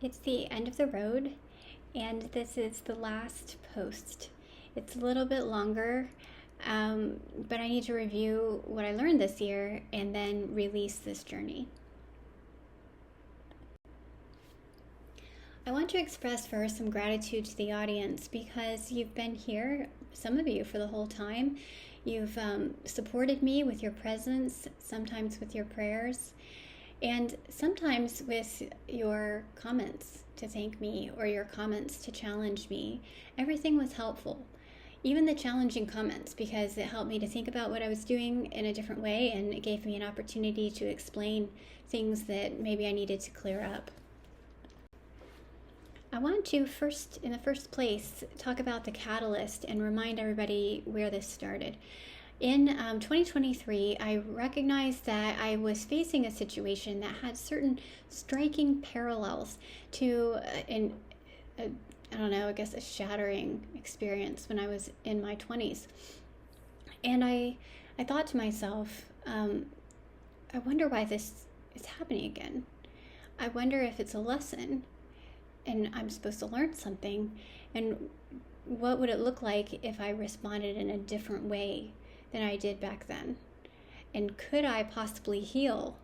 It's the end of the road, and this is the last post. It's a little bit longer, but I need to review what I learned this year and then release this journey. I want to express first some gratitude to the audience because you've been here, some of you, for the whole time. You've supported me with your presence, sometimes with your prayers, and sometimes with your comments to thank me or your comments to challenge me. Everything was helpful, even the challenging comments, because it helped me to think about what I was doing in a different way, and it gave me an opportunity to explain things that maybe I needed to clear up. I want to in the first place, talk about the catalyst and remind everybody where this started. In 2023, I recognized that I was facing a situation that had certain striking parallels to a shattering experience when I was in my 20s. And I thought to myself, I wonder why this is happening again. I wonder if it's a lesson and I'm supposed to learn something, and what would it look like if I responded in a different way than I did back then? And could I possibly heal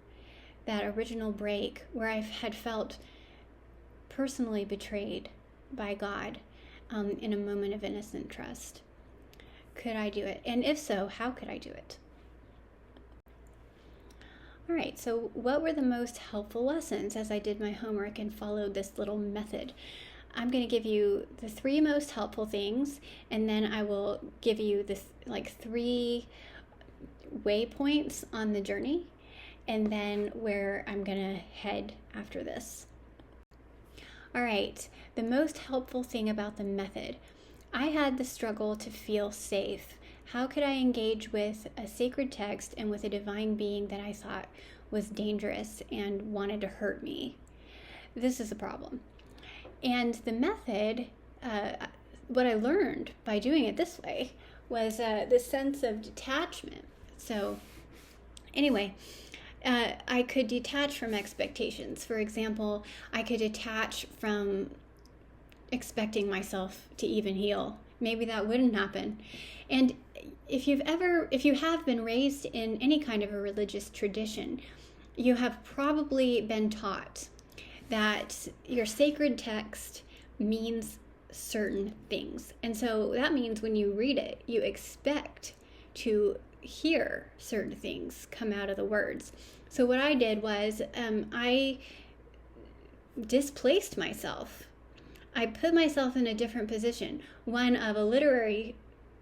that original break where I had felt personally betrayed by God in a moment of innocent trust? Could I do it? And if so, how could I do it? All right, so what were the most helpful lessons as I did my homework and followed this little method? I'm going to give you the 3 most helpful things, and then I will give you this 3 waypoints on the journey, and then where I'm going to head after this. All right, the most helpful thing about the method. I had the struggle to feel safe. How could I engage with a sacred text and with a divine being that I thought was dangerous and wanted to hurt me? This is a problem. And the method, what I learned by doing it this way was this sense of detachment. So anyway, I could detach from expectations. For example, I could detach from expecting myself to even heal. Maybe that wouldn't happen. And if you have been raised in any kind of a religious tradition, you have probably been taught that your sacred text means certain things. And so that means when you read it, you expect to hear certain things come out of the words. So what I did was I displaced myself. I put myself in a different position, one of a literary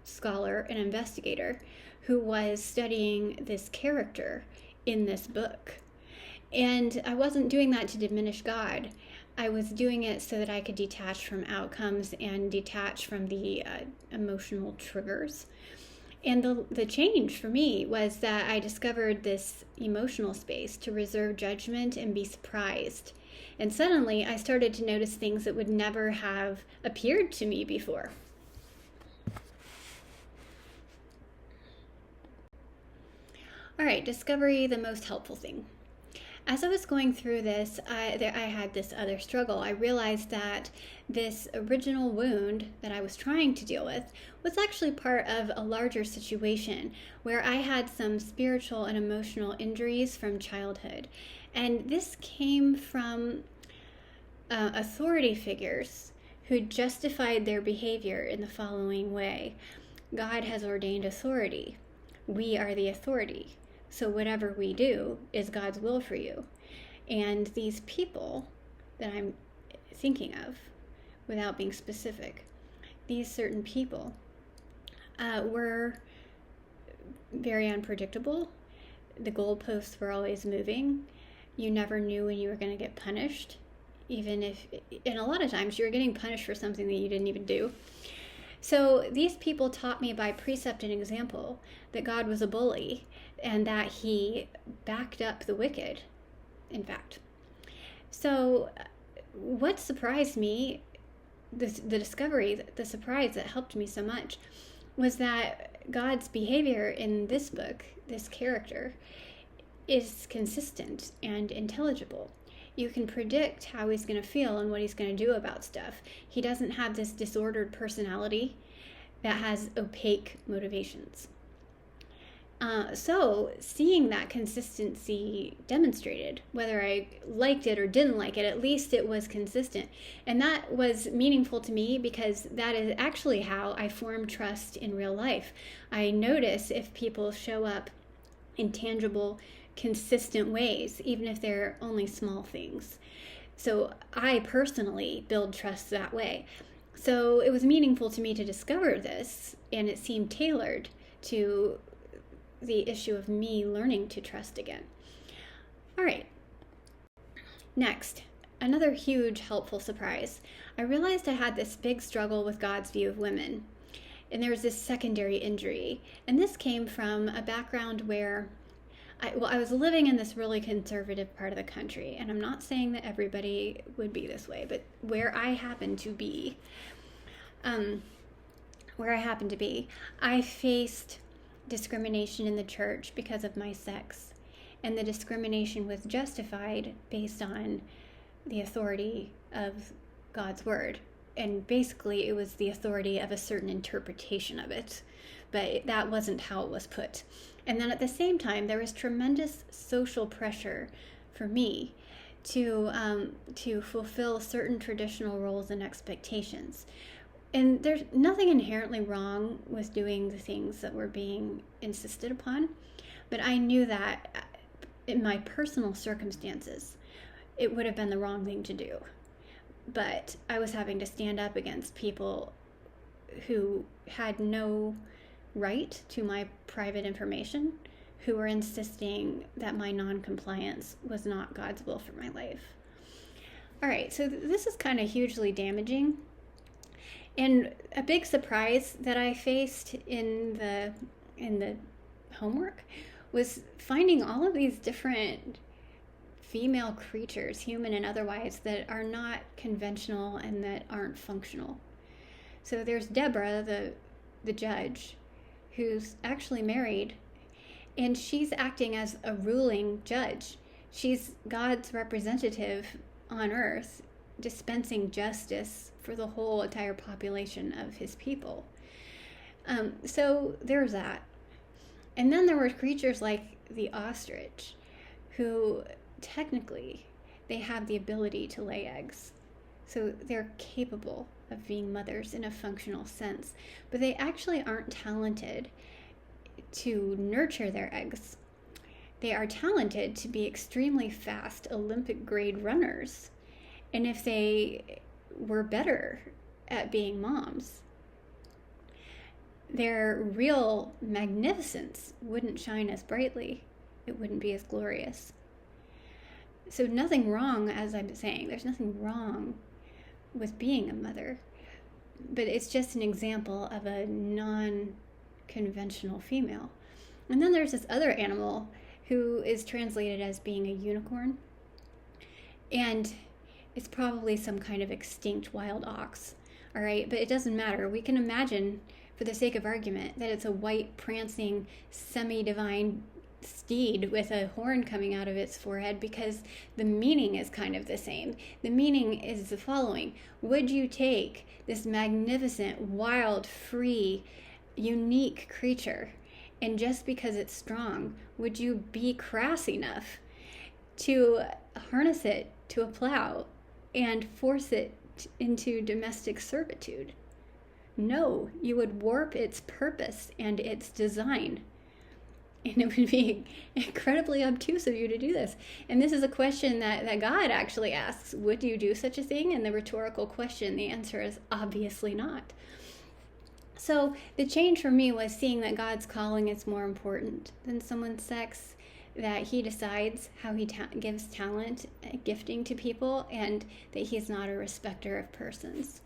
scholar, an investigator, who was studying this character in this book. And I wasn't doing that to diminish God. I was doing it so that I could detach from outcomes and detach from the emotional triggers. And the change for me was that I discovered this emotional space to reserve judgment and be surprised. And suddenly I started to notice things that would never have appeared to me before. All right, discovery, the most helpful thing. As I was going through this, I had this other struggle. I realized that this original wound that I was trying to deal with was actually part of a larger situation where I had some spiritual and emotional injuries from childhood. And this came from authority figures who justified their behavior in the following way. God has ordained authority. We are the authority. So whatever we do is God's will for you. And these people that I'm thinking of, without being specific, these certain people were very unpredictable. The goalposts were always moving. You never knew when you were going to get punished, and a lot of times you were getting punished for something that you didn't even do. So these people taught me by precept and example that God was a bully and that he backed up the wicked, in fact. So what surprised me, the surprise that helped me so much, was that God's behavior in this book, this character, is consistent and intelligible. You can predict how he's going to feel and what he's going to do about stuff. He doesn't have this disordered personality that has opaque motivations. So seeing that consistency demonstrated, whether I liked it or didn't like it, at least it was consistent. And that was meaningful to me because that is actually how I form trust in real life. I notice if people show up in tangible, consistent ways, even if they're only small things. So I personally build trust that way. So it was meaningful to me to discover this, and it seemed tailored to the issue of me learning to trust again. All right. Next, another huge helpful surprise. I realized I had this big struggle with God's view of women. And there was this secondary injury. And this came from a background where I was living in this really conservative part of the country. And I'm not saying that everybody would be this way, but where I happen to be, I faced discrimination in the church because of my sex, and the discrimination was justified based on the authority of God's word, and basically it was the authority of a certain interpretation of it, but that wasn't how it was put. And then at the same time there was tremendous social pressure for me to fulfill certain traditional roles and expectations. And there's nothing inherently wrong with doing the things that were being insisted upon, but I knew that in my personal circumstances, it would have been the wrong thing to do. But I was having to stand up against people who had no right to my private information, who were insisting that my non-compliance was not God's will for my life. All right, so this is kind of hugely damaging. And a big surprise that I faced in the homework was finding all of these different female creatures, human and otherwise, that are not conventional and that aren't functional. So there's Deborah, the judge, who's actually married, and she's acting as a ruling judge. She's God's representative on earth, dispensing justice for the whole entire population of his people. So there's that. And then there were creatures like the ostrich, who technically they have the ability to lay eggs. So they're capable of being mothers in a functional sense, but they actually aren't talented to nurture their eggs. They are talented to be extremely fast Olympic grade runners. And if they were better at being moms, their real magnificence wouldn't shine as brightly. It wouldn't be as glorious. So nothing wrong, as I'm saying, there's nothing wrong with being a mother, but it's just an example of a non-conventional female. And then there's this other animal who is translated as being a unicorn, and it's probably some kind of extinct wild ox, all right? But it doesn't matter. We can imagine, for the sake of argument, that it's a white, prancing, semi-divine steed with a horn coming out of its forehead, because the meaning is kind of the same. The meaning is the following: would you take this magnificent, wild, free, unique creature, and just because it's strong, would you be crass enough to harness it to a plow and force it into domestic servitude? No, you would warp its purpose and its design. And it would be incredibly obtuse of you to do this. And this is a question that God actually asks. Would you do such a thing? And the rhetorical question, the answer is obviously not. So the change for me was seeing that God's calling is more important than someone's sex, that he decides how he gives talent, gifting to people, and that he's not a respecter of persons.